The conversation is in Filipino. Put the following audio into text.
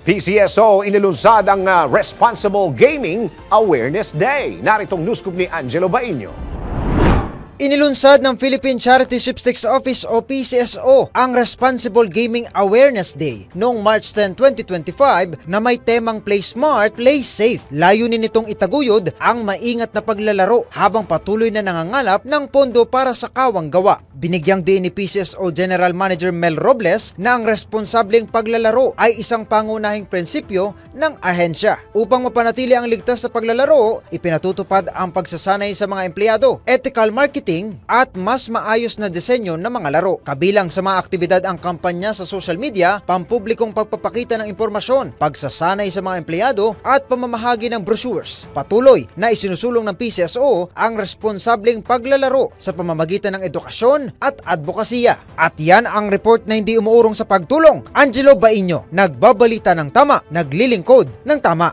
PCSO inilunsad ang Responsible Gaming Awareness Day. Naritong news scoop ni Angelo Bainio. Inilunsad ng Philippine Charity Sweepstakes Office o PCSO ang Responsible Gaming Awareness Day noong March 10, 2025 na may temang Play Smart, Play Safe. Layunin nitong itaguyod ang maingat na paglalaro habang patuloy na nangangalap ng pondo para sa kawang gawa. Binigyang din ni PCSO General Manager Mel Robles na ang responsableng paglalaro ay isang pangunahing prinsipyo ng ahensya. Upang mapanatili ang ligtas na paglalaro, ipinatutupad ang pagsasanay sa mga empleyado, ethical marketing at mas maayos na disenyo ng mga laro. Kabilang sa mga aktibidad ang kampanya sa social media, pampublikong pagpapakita ng impormasyon, pagsasanay sa mga empleyado at pamamahagi ng brochures. Patuloy na isinusulong ng PCSO ang responsableng paglalaro sa pamamagitan ng edukasyon at advokasya. At yan ang report na hindi umuurong sa pagtulong. Angelo Bainio, nagbabalita ng tama, naglilingkod ng tama.